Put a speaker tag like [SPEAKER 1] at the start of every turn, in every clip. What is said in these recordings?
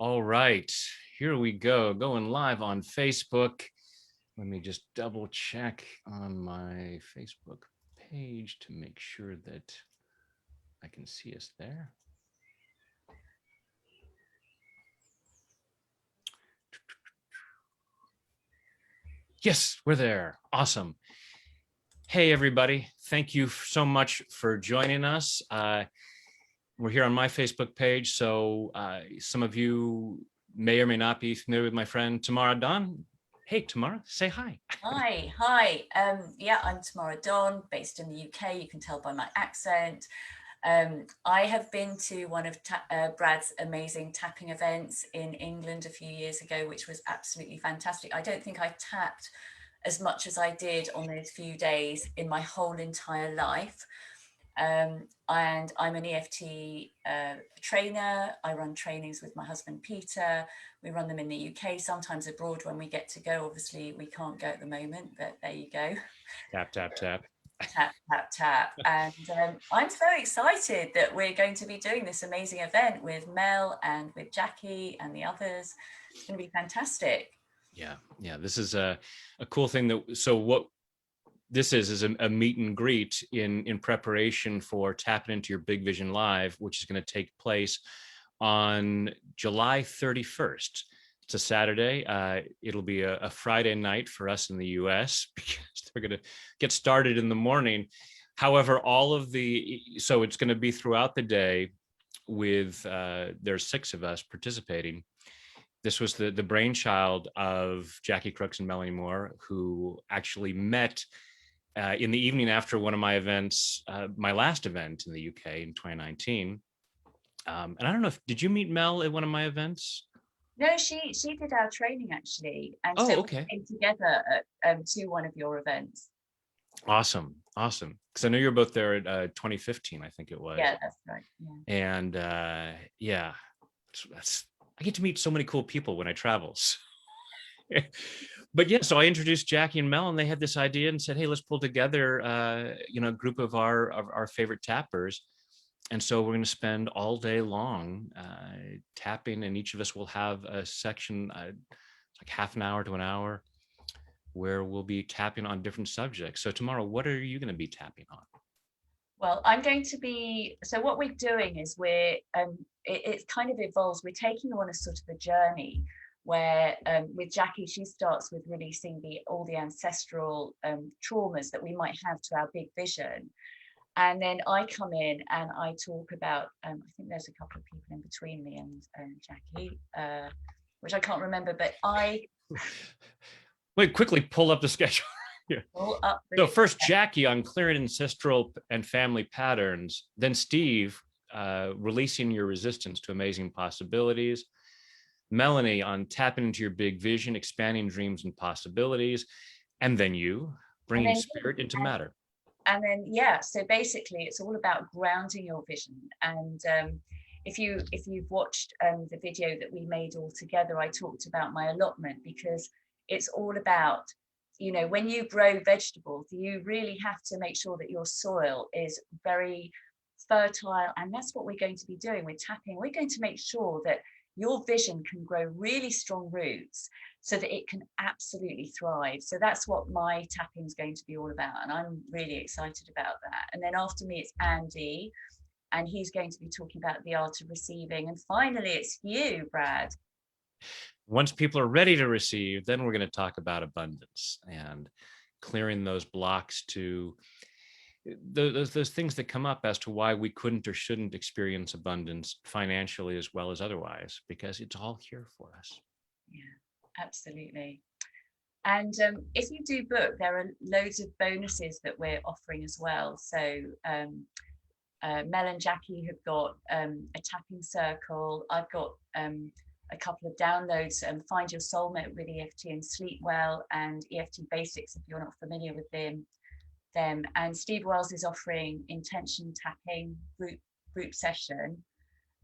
[SPEAKER 1] All right, here we go, going live on Facebook. Let me just double check on my Facebook page to make sure that I can see us there. Yes, we're there. Awesome. Hey, everybody. Thank you so much for joining us. We're here on my Facebook page, so some of you may or may not be familiar with my friend Tamara Don. Hey, Tamara, say hi.
[SPEAKER 2] Hi. Yeah, I'm Tamara Don, based in the UK. You can tell by my accent. I have been to one of Brad's amazing tapping events in England a few years ago, which was absolutely fantastic. I don't think I tapped as much as I did on those few days in my whole entire life. And I'm an EFT trainer. I run trainings with my husband, Peter. We run them in the UK, sometimes abroad when we get to go. Obviously, we can't go at the moment, but there you go.
[SPEAKER 1] Tap, tap, tap.
[SPEAKER 2] Tap, tap, tap. And I'm so excited that we're going to be doing this amazing event with Mel and with Jacqui and the others. It's going to be fantastic.
[SPEAKER 1] Yeah. This is a cool thing what this is a meet and greet in preparation for tapping into your Big Vision Live, which is going to take place on July 31st. It's a Saturday. It'll be a Friday night for us in the US because they're going to get started in the morning. However, so it's going to be throughout the day with, there's 6 of us participating. This was the brainchild of Jacqui Crooks and Melanie Moore, who actually met in the evening after one of my events, my last event in the UK in 2019. And I don't know did you meet Mel at one of my events?
[SPEAKER 2] No, she did our training actually, and so
[SPEAKER 1] Oh,
[SPEAKER 2] we
[SPEAKER 1] okay.
[SPEAKER 2] came together to one of your events.
[SPEAKER 1] Awesome. Because I know you're both there at 2015, I think it was.
[SPEAKER 2] Yeah, that's right. Yeah.
[SPEAKER 1] And yeah, that's I get to meet so many cool people when I travel. But yeah, so I introduced Jacqui and Mel, and they had this idea and said, "Hey, let's pull together, a group of our favorite tappers." And so we're going to spend all day long tapping, and each of us will have a section, like half an hour to an hour, where we'll be tapping on different subjects. So tomorrow, what are you going to be tapping on?
[SPEAKER 2] Well, I'm going to be, so what we're doing is it kind of evolves. We're taking you on a sort of a journey where with Jacqui, she starts with releasing all the ancestral traumas that we might have to our big vision. And then I come in and I talk about, I think there's a couple of people in between me and Jacqui, which I can't remember, but I
[SPEAKER 1] Wait, quickly pull up the schedule. Yeah.
[SPEAKER 2] pull up
[SPEAKER 1] So
[SPEAKER 2] the,
[SPEAKER 1] first, Jacqui on clearing ancestral and family patterns. Then Steve, releasing your resistance to amazing possibilities. Melanie on tapping into your big vision, expanding dreams and possibilities. And then you,
[SPEAKER 2] and
[SPEAKER 1] bringing
[SPEAKER 2] then
[SPEAKER 1] spirit into matter.
[SPEAKER 2] and then yeah, so basically it's all about grounding your vision. And if you've watched the video that we made all together, I talked about my allotment, because it's all about, when you grow vegetables, you really have to make sure that your soil is very fertile. And that's what we're going to be doing with tapping. We're going to make sure that your vision can grow really strong roots so that it can absolutely thrive. So that's what my tapping is going to be all about. And I'm really excited about that. And then after me, it's Andy, and he's going to be talking about the art of receiving. And finally, it's you, Brad.
[SPEAKER 1] Once people are ready to receive, then we're going to talk about abundance and clearing those blocks to those things that come up as to why we couldn't or shouldn't experience abundance financially as well as otherwise, because it's all here for us.
[SPEAKER 2] Yeah, absolutely. And if you do book, there are loads of bonuses that we're offering as well. So Mel and Jacqui have got a tapping circle. I've got a couple of downloads, Find Your Soulmate with EFT and Sleep Well, and EFT Basics if you're not familiar with them. And Steve Wells is offering intention tapping group session.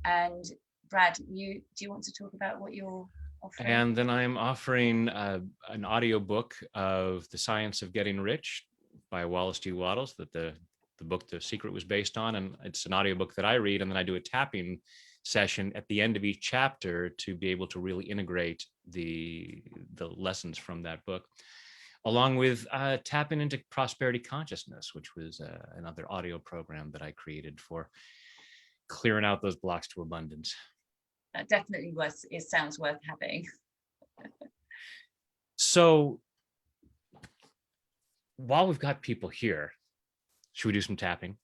[SPEAKER 2] And Brad, do you want to talk about what you're offering?
[SPEAKER 1] And then I'm offering an audiobook of The Science of Getting Rich by Wallace D. Wattles, that the book The Secret was based on. And it's an audiobook that I read, and then I do a tapping session at the end of each chapter to be able to really integrate the lessons from that book, along with tapping into prosperity consciousness, which was another audio program that I created for clearing out those blocks to abundance.
[SPEAKER 2] That definitely was. It sounds worth having.
[SPEAKER 1] So while we've got people here, should we do some tapping?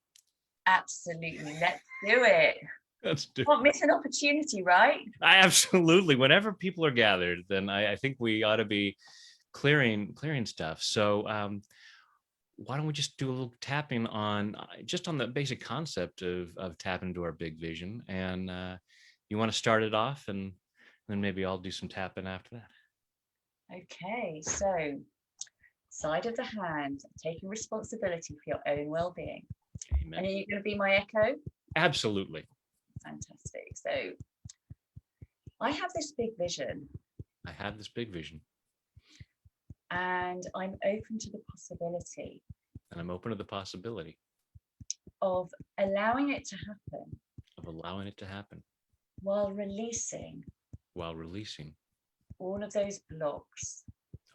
[SPEAKER 2] Absolutely. Let's do it.
[SPEAKER 1] Let's do
[SPEAKER 2] Don't miss an opportunity, right?
[SPEAKER 1] Absolutely. Whenever people are gathered, then I think we ought to be clearing stuff. So why don't we just do a little tapping on just on the basic concept of tapping into our big vision? And you want to start it off, and then maybe I'll do some tapping after that.
[SPEAKER 2] Okay, so side of the hand, taking responsibility for your own well-being.
[SPEAKER 1] Amen.
[SPEAKER 2] And are you going to be my echo?
[SPEAKER 1] Absolutely.
[SPEAKER 2] Fantastic. So I have this big vision.
[SPEAKER 1] I have this big vision.
[SPEAKER 2] And I'm open to the possibility.
[SPEAKER 1] And I'm open to the possibility.
[SPEAKER 2] Of allowing it to happen.
[SPEAKER 1] Of allowing it to happen.
[SPEAKER 2] While releasing.
[SPEAKER 1] While releasing.
[SPEAKER 2] All of those blocks.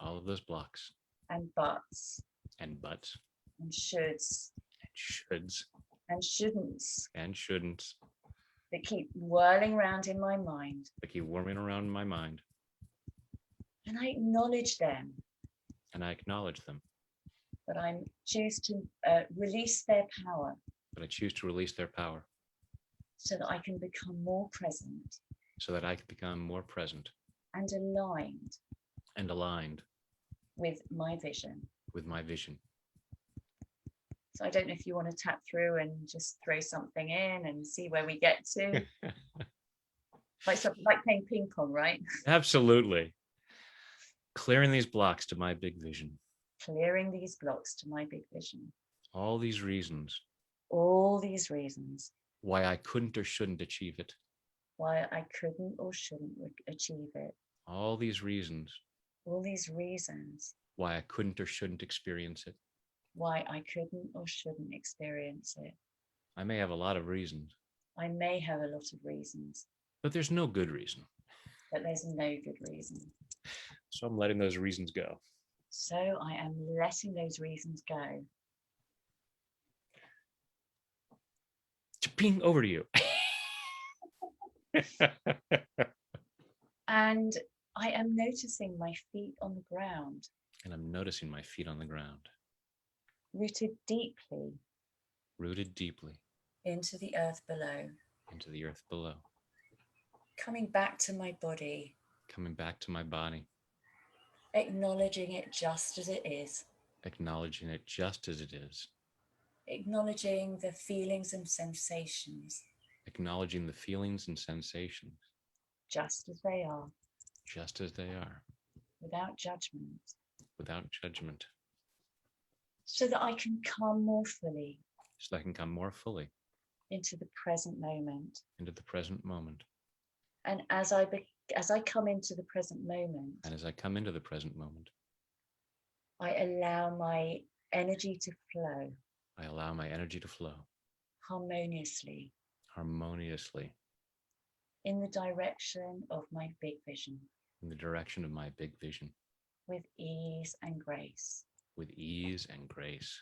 [SPEAKER 1] All of those blocks.
[SPEAKER 2] And buts.
[SPEAKER 1] And buts.
[SPEAKER 2] And shoulds.
[SPEAKER 1] And shoulds.
[SPEAKER 2] And shouldn'ts.
[SPEAKER 1] And shouldn'ts.
[SPEAKER 2] That keep whirling around in my mind.
[SPEAKER 1] That keep whirling around in my mind.
[SPEAKER 2] And I acknowledge them.
[SPEAKER 1] And I acknowledge them.
[SPEAKER 2] But I choose to release their power.
[SPEAKER 1] But I choose to release their power.
[SPEAKER 2] So that I can become more present.
[SPEAKER 1] So that I can become more present.
[SPEAKER 2] And aligned.
[SPEAKER 1] And aligned.
[SPEAKER 2] With my vision.
[SPEAKER 1] With my vision.
[SPEAKER 2] So I don't know if you want to tap through and just throw something in and see where we get to. like playing ping pong, right?
[SPEAKER 1] Absolutely. Clearing these blocks to my big vision.
[SPEAKER 2] Clearing these blocks to my big vision.
[SPEAKER 1] All these reasons.
[SPEAKER 2] All these reasons.
[SPEAKER 1] Why I couldn't or shouldn't achieve it.
[SPEAKER 2] Why I couldn't or shouldn't achieve it.
[SPEAKER 1] All these reasons.
[SPEAKER 2] All these reasons.
[SPEAKER 1] Why I couldn't or shouldn't experience it.
[SPEAKER 2] Why I couldn't or shouldn't experience it.
[SPEAKER 1] I may have a lot of reasons.
[SPEAKER 2] I may have a lot of reasons.
[SPEAKER 1] But there's no good reason.
[SPEAKER 2] But there's no good reason.
[SPEAKER 1] So I'm letting those reasons go.
[SPEAKER 2] So I am letting those reasons go.
[SPEAKER 1] Ping, over to you.
[SPEAKER 2] And I am noticing my feet on the ground.
[SPEAKER 1] And I'm noticing my feet on the ground.
[SPEAKER 2] Rooted deeply.
[SPEAKER 1] Rooted deeply.
[SPEAKER 2] Into the earth below.
[SPEAKER 1] Into the earth below.
[SPEAKER 2] Coming back to my body.
[SPEAKER 1] Coming back to my body.
[SPEAKER 2] Acknowledging it just as it is.
[SPEAKER 1] Acknowledging it just as it is.
[SPEAKER 2] Acknowledging the feelings and sensations.
[SPEAKER 1] Acknowledging the feelings and sensations.
[SPEAKER 2] Just as they are.
[SPEAKER 1] Just as they are.
[SPEAKER 2] Without judgment.
[SPEAKER 1] Without judgment.
[SPEAKER 2] So that I can come more fully.
[SPEAKER 1] So that I can come more fully.
[SPEAKER 2] Into the present moment.
[SPEAKER 1] Into the present moment.
[SPEAKER 2] And as I come into the present moment.
[SPEAKER 1] And as I come into the present moment.
[SPEAKER 2] I allow my energy to flow.
[SPEAKER 1] I allow my energy to flow.
[SPEAKER 2] Harmoniously.
[SPEAKER 1] Harmoniously.
[SPEAKER 2] In the direction of my big vision.
[SPEAKER 1] In the direction of my big vision.
[SPEAKER 2] With ease and grace.
[SPEAKER 1] With ease and grace.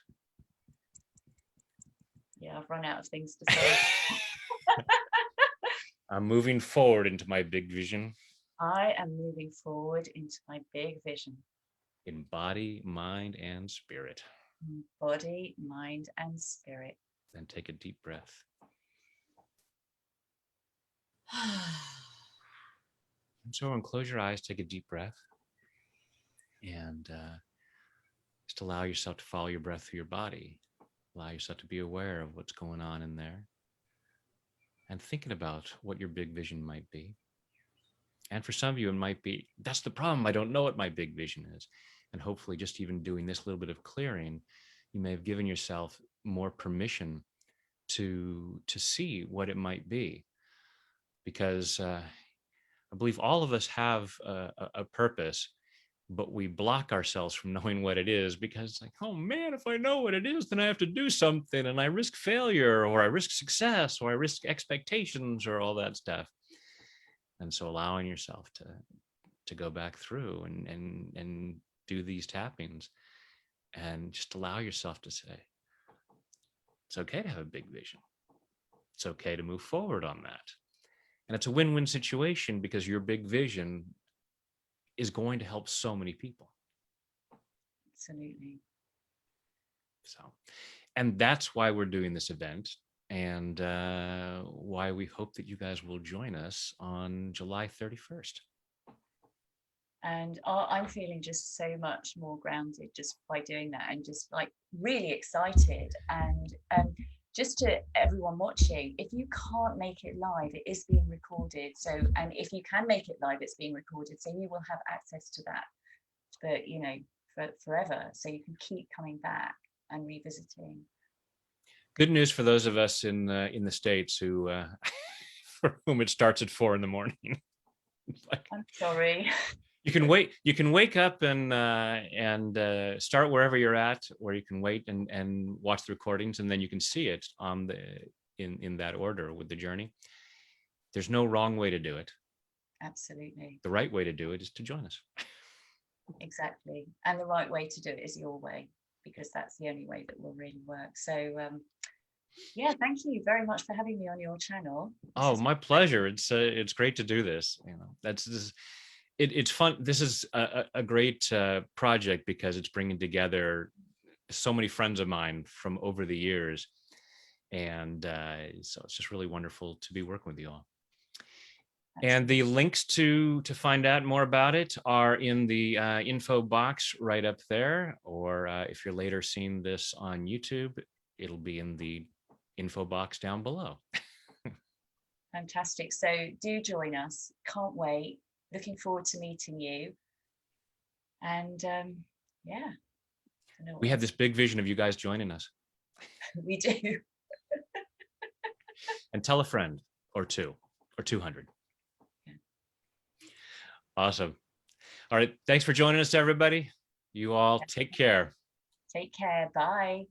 [SPEAKER 2] Yeah, I've run out of things to say.
[SPEAKER 1] I'm moving forward into my big vision.
[SPEAKER 2] I am moving forward into my big vision.
[SPEAKER 1] In body, mind, and spirit.
[SPEAKER 2] Body, mind, and spirit.
[SPEAKER 1] Then take a deep breath. And so close your eyes, take a deep breath. And just allow yourself to follow your breath through your body. Allow yourself to be aware of what's going on in there. And thinking about what your big vision might be. And for some of you, it might be, that's the problem. I don't know what my big vision is. And hopefully just even doing this little bit of clearing, you may have given yourself more permission to see what it might be. Because I believe all of us have a purpose, but we block ourselves from knowing what it is because it's like, oh man, if I know what it is, then I have to do something and I risk failure or I risk success or I risk expectations or all that stuff. And so allowing yourself to go back through and do these tappings and just allow yourself to say, it's okay to have a big vision. It's okay to move forward on that. And it's a win-win situation because your big vision is going to help so many people.
[SPEAKER 2] Absolutely.
[SPEAKER 1] So, and that's why we're doing this event and why we hope that you guys will join us on July 31st.
[SPEAKER 2] And I'm feeling just so much more grounded just by doing that, and just like really excited. And just to everyone watching, if you can't make it live, it is being recorded. So, and if you can make it live, it's being recorded. So you will have access to that, but you know, for forever. So you can keep coming back and revisiting.
[SPEAKER 1] Good news for those of us in the States who, for whom it starts at 4 a.m. Like,
[SPEAKER 2] I'm sorry.
[SPEAKER 1] You can wait. You can wake up and start wherever you're at, or you can wait and watch the recordings, and then you can see it on in that order with the journey. There's no wrong way to do it.
[SPEAKER 2] Absolutely.
[SPEAKER 1] The right way to do it is to join us.
[SPEAKER 2] Exactly, and the right way to do it is your way, because that's the only way that will really work. So yeah, thank you very much for having me on your channel.
[SPEAKER 1] Oh, my pleasure. It's great to do this. You know, it's fun. This is a great project because it's bringing together so many friends of mine from over the years, and so it's just really wonderful to be working with you all. And the links to find out more about it are in the info box right up there, or if you're later seeing this on YouTube, it'll be in the info box down below.
[SPEAKER 2] Fantastic. So do join us. Can't wait. Looking forward to meeting you. And yeah.
[SPEAKER 1] We have this big vision of you guys joining us.
[SPEAKER 2] We do.
[SPEAKER 1] And tell a friend or two or 200. Yeah. Awesome. All right. Thanks for joining us, everybody. You all take care.
[SPEAKER 2] Take care. Bye.